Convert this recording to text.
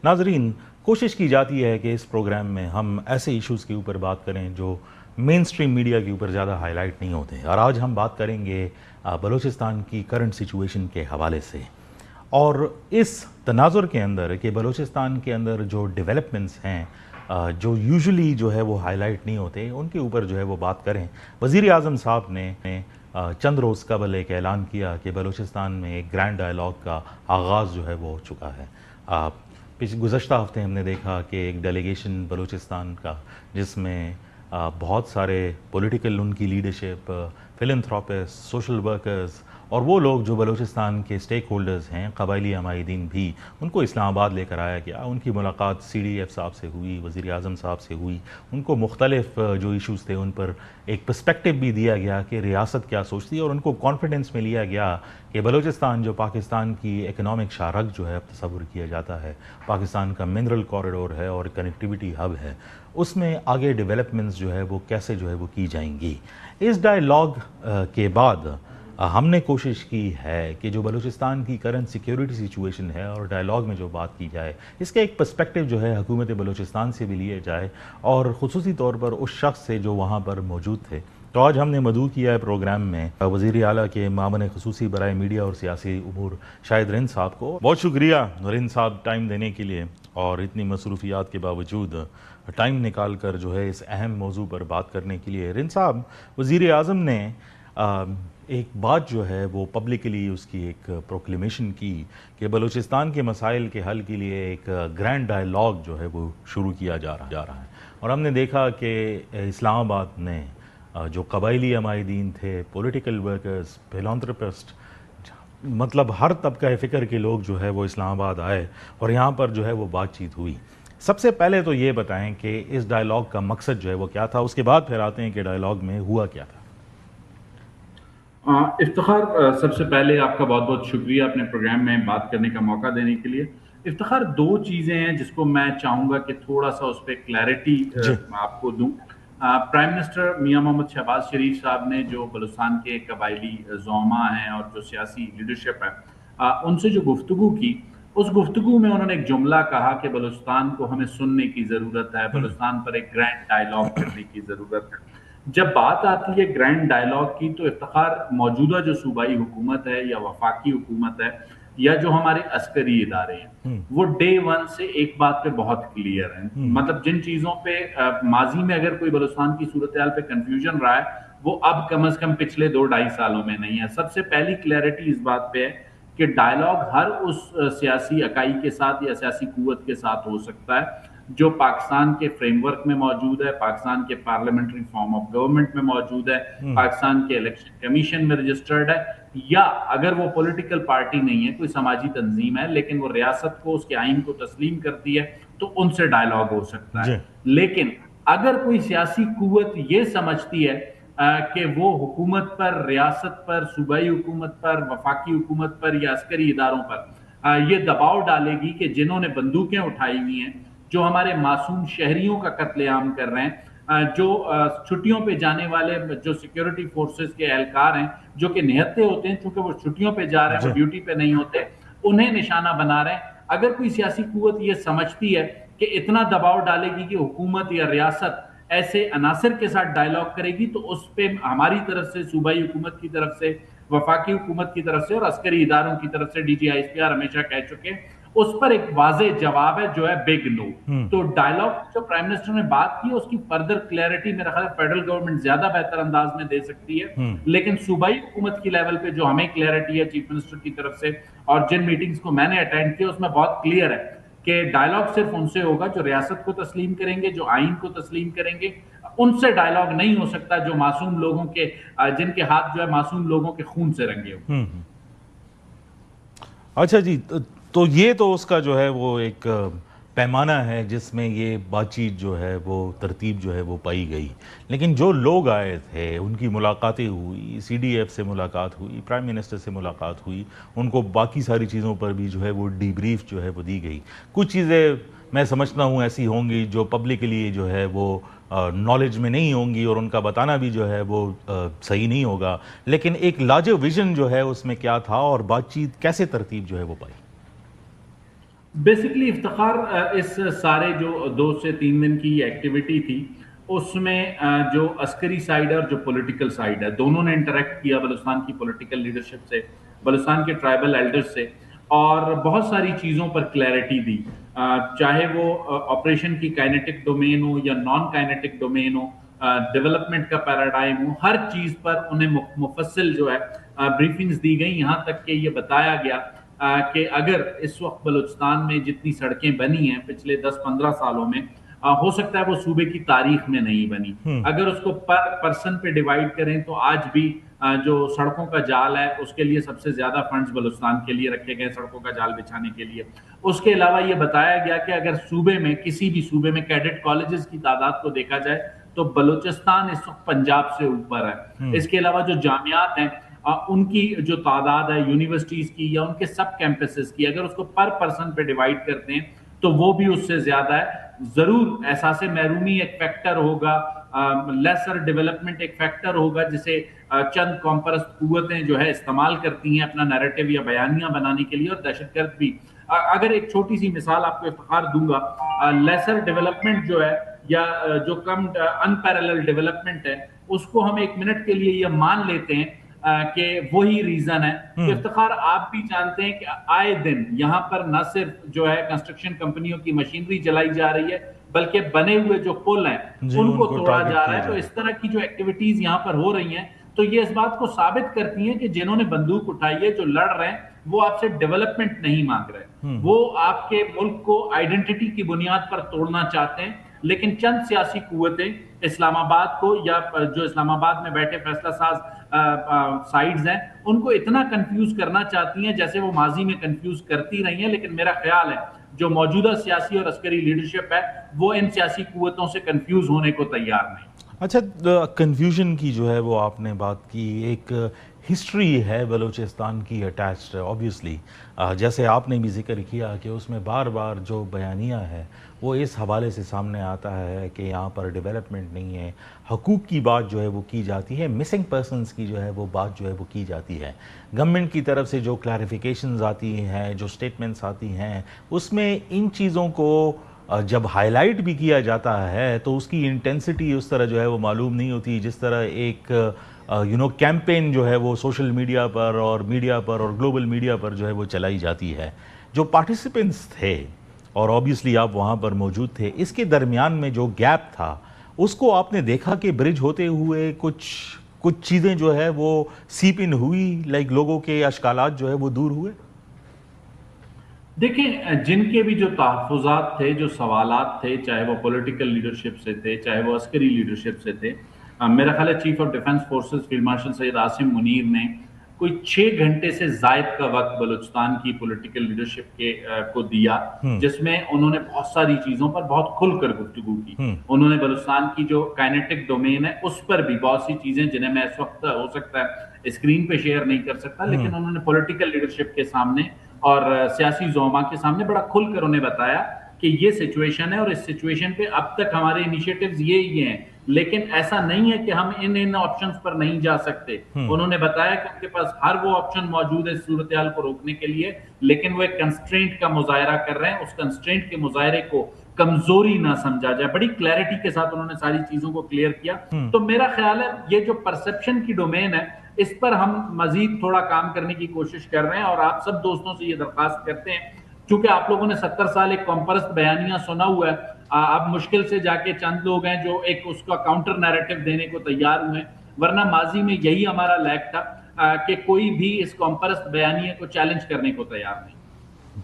ناظرین، کوشش کی جاتی ہے کہ اس پروگرام میں ہم ایسے ایشوز کے اوپر بات کریں جو مین سٹریم میڈیا کے اوپر زیادہ ہائی لائٹ نہیں ہوتے، اور آج ہم بات کریں گے بلوچستان کی کرنٹ سچویشن کے حوالے سے، اور اس تناظر کے اندر کہ بلوچستان کے اندر جو ڈیولپمنٹس ہیں جو یوزلی جو ہے وہ ہائی لائٹ نہیں ہوتے، ان کے اوپر جو ہے وہ بات کریں۔ وزیر اعظم صاحب نے چند روز قبل ایک اعلان کیا کہ بلوچستان میں ایک گرینڈ ڈائلاگ کا آغاز جو ہے وہ ہو چکا ہے۔ گزشتہ ہفتے ہم نے دیکھا کہ ایک ڈیلیگیشن بلوچستان کا، جس میں بہت سارے پولیٹیکل ان کی لیڈرشپ، فلنتھراپسٹ، سوشل ورکرز اور وہ لوگ جو بلوچستان کے سٹیک ہولڈرز ہیں، قبائلی عمائدین بھی، ان کو اسلام آباد لے کر آیا گیا۔ ان کی ملاقات سی ڈی ایف صاحب سے ہوئی، وزیر اعظم صاحب سے ہوئی، ان کو مختلف جو ایشوز تھے ان پر ایک پرسپیکٹیو بھی دیا گیا کہ ریاست کیا سوچتی ہے، اور ان کو کانفیڈنس میں لیا گیا کہ بلوچستان جو پاکستان کی اکنامک شاہراہ جو ہے تصور کیا جاتا ہے، پاکستان کا منرل کوریڈور ہے اور کنیکٹیویٹی ہب ہے، اس میں آگے ڈیولپمنٹس جو ہے وہ کیسے جو ہے وہ کی جائیں گی۔ اس ڈائلاگ کے بعد ہم نے کوشش کی ہے کہ جو بلوچستان کی کرنٹ سیکیورٹی سچویشن ہے اور ڈائلاگ میں جو بات کی جائے، اس کا ایک پرسپیکٹیو جو ہے حکومت بلوچستان سے بھی لیے جائے، اور خصوصی طور پر اس شخص سے جو وہاں پر موجود تھے۔ تو آج ہم نے مدعو کیا ہے پروگرام میں وزیر اعلیٰ کے معاون خصوصی برائے میڈیا اور سیاسی امور شاہد رند صاحب کو۔ بہت شکریہ رند صاحب ٹائم دینے کے لیے، اور اتنی مصروفیات کے باوجود ٹائم نکال کر جو ہے اس اہم موضوع پر بات کرنے کے لیے۔ رند صاحب، وزیر اعظم نے ایک بات جو ہے وہ پبلکلی اس کی ایک پروکلیمیشن کی کہ بلوچستان کے مسائل کے حل کے لیے ایک گرینڈ ڈائلاگ جو ہے وہ شروع کیا جا رہا ہے، اور ہم نے دیکھا کہ اسلام آباد نے جو قبائلی عمائدین تھے، پولیٹیکل ورکرز، فلانتھروپسٹ، مطلب ہر طبقہ فکر کے لوگ جو ہے وہ اسلام آباد آئے اور یہاں پر جو ہے وہ بات چیت ہوئی۔ سب سے پہلے تو یہ بتائیں کہ اس ڈائلاگ کا مقصد جو ہے وہ کیا تھا، اس کے بعد پھر آتے ہیں کہ ڈائلاگ میں ہوا کیا تھا۔ افتخار، سب سے پہلے آپ کا بہت بہت شکریہ اپنے پروگرام میں بات کرنے کا موقع دینے کے لیے۔ افتخار، دو چیزیں ہیں جس کو میں چاہوں گا کہ تھوڑا سا اس پہ کلیئرٹی آپ کو دوں۔ پرائم منسٹر میاں محمد شہباز شریف صاحب نے جو بلوچستان کے قبائلی زعماء ہیں اور جو سیاسی لیڈرشپ ہے، ان سے جو گفتگو کی، اس گفتگو میں انہوں نے ایک جملہ کہا کہ بلوچستان کو ہمیں سننے کی ضرورت ہے، بلوچستان پر ایک گرینڈ ڈائلاگ کرنے کی ضرورت ہے۔ جب بات آتی ہے گرینڈ ڈائلاگ کی، تو افتخار، موجودہ جو صوبائی حکومت ہے یا وفاقی حکومت ہے یا جو ہمارے عسکری ادارے ہیں، وہ ڈے ون سے ایک بات پہ بہت کلیئر ہیں۔ مطلب جن چیزوں پہ ماضی میں اگر کوئی بلوچستان کی صورتحال پہ کنفیوژن رہا ہے، وہ اب کم از کم پچھلے 2-2.5 سالوں میں نہیں ہے۔ سب سے پہلی کلیئرٹی اس بات پہ ہے کہ ڈائلاگ ہر اس سیاسی اکائی کے ساتھ یا سیاسی قوت کے ساتھ ہو سکتا ہے جو پاکستان کے فریم ورک میں موجود ہے، پاکستان کے پارلیمنٹری فارم آف گورنمنٹ میں موجود ہے، پاکستان کے الیکشن کمیشن میں رجسٹرڈ ہے، یا اگر وہ پولیٹیکل پارٹی نہیں ہے، کوئی سماجی تنظیم ہے لیکن وہ ریاست کو، اس کے آئین کو تسلیم کرتی ہے، تو ان سے ڈائلاگ ہو سکتا ہے۔ لیکن اگر کوئی سیاسی قوت یہ سمجھتی ہے کہ وہ حکومت پر، ریاست پر، صوبائی حکومت پر، وفاقی حکومت پر یا عسکری اداروں پر یہ دباؤ ڈالے گی کہ جنہوں نے بندوقیں اٹھائی ہوئی ہیں، جو ہمارے معصوم شہریوں کا قتل عام کر رہے ہیں، جو چھٹیوں پہ جانے والے جو سیکیورٹی فورسز کے اہلکار ہیں جو کہ نہتے ہوتے ہیں، چونکہ وہ چھٹیوں پہ جا رہے ہیں، وہ ڈیوٹی پہ نہیں ہوتے، انہیں نشانہ بنا رہے ہیں۔ اگر کوئی سیاسی قوت یہ سمجھتی ہے کہ اتنا دباؤ ڈالے گی کہ حکومت یا ریاست ایسے عناصر کے ساتھ ڈائلاگ کرے گی، تو اس پہ ہماری طرف سے، صوبائی حکومت کی طرف سے، وفاقی حکومت کی طرف سے اور عسکری اداروں کی طرف سے، D G I S P R ہمیشہ کہہ چکے ہیں، اس پر ایک واضح جواب ہے جو ہے بگ نو۔ تو ڈائلاگ جو پرائم منسٹر نے بات کی، اس کی فردر کلیئرٹی میرا خیال ہے فیڈرل گورنمنٹ زیادہ بہتر انداز میں دے سکتی ہے، لیکن صوبائی حکومت کی لیول پہ جو ہمیں کلیئرٹی ہے چیف منسٹر کی طرف سے اور جن میٹنگز کو میں نے اٹینڈ کیا، اس میں بہت کلیئر ہے کہ ڈائلاگ صرف ان سے ہوگا جو ریاست کو تسلیم کریں گے، جو آئین کو تسلیم کریں گے۔ ان سے ڈائلاگ نہیں ہو سکتا جو معصوم لوگوں کے، جن کے ہاتھ جو ہے معصوم لوگوں کے خون سے رنگے ہو۔ اچھا جی، تو یہ تو اس کا جو ہے وہ ایک پیمانہ ہے جس میں یہ بات چیت جو ہے وہ ترتیب جو ہے وہ پائی گئی، لیکن جو لوگ آئے تھے ان کی ملاقاتیں ہوئی، سی ڈی ایف سے ملاقات ہوئی، پرائم منسٹر سے ملاقات ہوئی، ان کو باقی ساری چیزوں پر بھی جو ہے وہ ڈی بریف جو ہے وہ دی گئی۔ کچھ چیزیں میں سمجھتا ہوں ایسی ہوں گی جو پبلکلی جو ہے وہ نالج میں نہیں ہوں گی اور ان کا بتانا بھی جو ہے وہ صحیح نہیں ہوگا، لیکن ایک لارجر ویژن جو ہے اس میں کیا تھا اور بات چیت کیسے ترتیب جو ہے وہ پائی؟ بیسکلی افتخار اس سارے جو 2 سے 3 دن کی ایکٹیویٹی تھی اس میں جو عسکری سائڈ ہے اور جو پولیٹیکل سائڈ ہے دونوں نے انٹریکٹ کیا بلوچستان کی پولیٹیکل لیڈرشپ سے، بلوچستان کے ٹرائبل ایلڈرز سے، اور بہت ساری چیزوں پر کلیئرٹی دی، چاہے وہ آپریشن کی کائنیٹک ڈومین ہو یا نان کائنیٹک ڈومین ہو، ڈیولپمنٹ کا پیراڈائم ہو، ہر چیز پر انہیں مفصل جو ہے بریفنگز دی گئی، یہاں تک کہ یہ بتایا گیا کہ اگر اس وقت بلوچستان میں جتنی سڑکیں بنی ہیں پچھلے 10-15 سالوں میں، ہو سکتا ہے وہ صوبے کی تاریخ میں نہیں بنی، اگر اس کو پر پرسن پہ ڈیوائڈ کریں تو آج بھی جو سڑکوں کا جال ہے اس کے لیے سب سے زیادہ فنڈز بلوچستان کے لیے رکھے گئے سڑکوں کا جال بچھانے کے لیے۔ اس کے علاوہ یہ بتایا گیا کہ اگر صوبے میں کسی بھی صوبے میں کیڈٹ کالجز کی تعداد کو دیکھا جائے تو بلوچستان اس وقت پنجاب سے اوپر ہے۔ اس کے علاوہ جو جامعات ہیں ان کی جو تعداد ہے یونیورسٹیز کی یا ان کے سب کیمپسز کی، اگر اس کو پر پرسن پہ ڈیوائڈ کرتے ہیں تو وہ بھی اس سے زیادہ ہے۔ ضرور احساس محرومی ایک فیکٹر ہوگا، لیسر ڈیولپمنٹ ایک فیکٹر ہوگا جسے چند قوم پرست قوتیں جو ہے استعمال کرتی ہیں اپنا نیریٹو یا بیانیہ بنانے کے لیے، اور دہشت گرد بھی۔ اگر ایک چھوٹی سی مثال آپ کو افتخار دوں گا، لیسر ڈیولپمنٹ جو ہے یا جو کم انپیرلل ڈیولپمنٹ ہے اس کو ہم 1 منٹ کے لیے یہ مان لیتے ہیں کہ وہی ریزن ہے کہ افتخار آپ بھی جانتے ہیں کہ آئے دن یہاں پر نہ صرف جو ہے کنسٹرکشن کمپنیوں کی مشینری چلائی جا رہی ہے بلکہ بنے ہوئے جو پل ہیں ان کو توڑا جا رہا ہے۔ تو اس طرح کی جو ایکٹیویٹیز یہاں پر ہو رہی ہیں تو یہ اس بات کو ثابت کرتی ہیں کہ جنہوں نے بندوق اٹھائی ہے، جو لڑ رہے ہیں، وہ آپ سے ڈیولپمنٹ نہیں مانگ رہے، وہ آپ کے ملک کو آئیڈینٹی کی بنیاد پر توڑنا چاہتے ہیں۔ لیکن چند سیاسی قوتیں اسلام آباد کو یا جو اسلام آباد میں بیٹھے فیصلہ ساز سائیڈز ہیں ان کو اتنا کنفیوز کرنا چاہتی ہیں جیسے وہ ماضی میں کنفیوز کرتی رہی ہیں، لیکن میرا خیال ہے جو موجودہ سیاسی اور عسکری لیڈرشپ ہے وہ ان سیاسی قوتوں سے کنفیوز ہونے کو تیار نہیں۔ اچھا، کنفیوژن کی جو ہے وہ آپ نے بات کی، ایک ہسٹری ہے بلوچستان کی اٹیچڈ آبویسلی، جیسے آپ نے بھی ذکر کیا کہ اس میں بار بار جو بیانیہ ہے وہ اس حوالے سے سامنے آتا ہے کہ یہاں پر ڈیولپمنٹ نہیں ہے، حقوق کی بات جو ہے وہ کی جاتی ہے، مسنگ پرسنز کی جو ہے وہ بات جو ہے وہ کی جاتی ہے، گورنمنٹ کی طرف سے جو کلیریفیکیشنز آتی ہیں، جو سٹیٹمنٹس آتی ہیں، اس میں ان چیزوں کو جب ہائی لائٹ بھی کیا جاتا ہے تو اس کی انٹینسٹی اس طرح جو ہے وہ معلوم نہیں ہوتی جس طرح ایک کیمپین جو ہے وہ سوشل میڈیا پر اور گلوبل میڈیا پر جو ہے وہ چلائی جاتی ہے۔ جو پارٹیسپینٹس تھے اور آبویسلی آپ وہاں پر موجود تھے، اس کے درمیان میں جو گیپ تھا اس کو آپ نے دیکھا کہ برج ہوتے ہوئے کچھ چیزیں جو ہے وہ سیپ ان ہوئی، لائک لوگوں کے اشکالات جو ہے وہ دور ہوئے؟ دیکھیں، جن کے بھی جو تحفظات تھے، جو سوالات تھے، چاہے وہ پولیٹیکل لیڈرشپ سے تھے چاہے وہ عسکری لیڈرشپ سے تھے، میرا خیال ہے chief of defence forces field marshal Syed Asim Munir نے کوئی 6 گھنٹے سے زائد کا وقت بلوچستان کی پولیٹیکل لیڈرشپ کو دیا، جس میں انہوں نے بہت ساری چیزوں پر بہت کھل کر گفتگو کی۔ انہوں نے بلوچستان کی جو کائنیٹک ڈومین ہے اس پر بھی بہت سی چیزیں جنہیں میں اس وقت ہو سکتا ہے اسکرین پہ شیئر نہیں کر سکتا، لیکن انہوں نے پولیٹیکل لیڈرشپ کے سامنے اور سیاسی زعماء کے سامنے بڑا کھل کر انہیں بتایا کہ یہ سچویشن ہے اور اس سچویشن پہ اب تک ہمارے انیشیٹیوز یہ ہیں، لیکن ایسا نہیں ہے کہ ہم ان آپشنز پر نہیں جا سکتے۔ انہوں نے بتایا کہ ان کے پاس ہر وہ آپشن موجود ہے اس صورتحال کو روکنے کے لیے، لیکن وہ ایک کنسٹرینٹ کا مظاہرہ کر رہے ہیں، اس کنسٹرینٹ کے مظاہرے کو کمزوری نہ سمجھا جائے۔ بڑی کلیئرٹی کے ساتھ انہوں نے ساری چیزوں کو کلیئر کیا۔ تو میرا خیال ہے یہ جو پرسپشن کی ڈومین ہے اس پر ہم مزید تھوڑا کام کرنے کی کوشش کر رہے ہیں، اور آپ سب دوستوں سے یہ درخواست کرتے ہیں، چونکہ آپ لوگوں نے 70 سال ایک قوم پرست بیانیہ سنا ہوا ہے، اب مشکل سے جا کے چند لوگ ہیں جو ایک اس کا کاؤنٹر نیریٹو دینے کو تیار ہوئے ہیں، ورنہ ماضی میں یہی ہمارا لیک تھا کہ کوئی بھی اس قوم پرست بیانیہ کو چیلنج کرنے کو تیار نہیں۔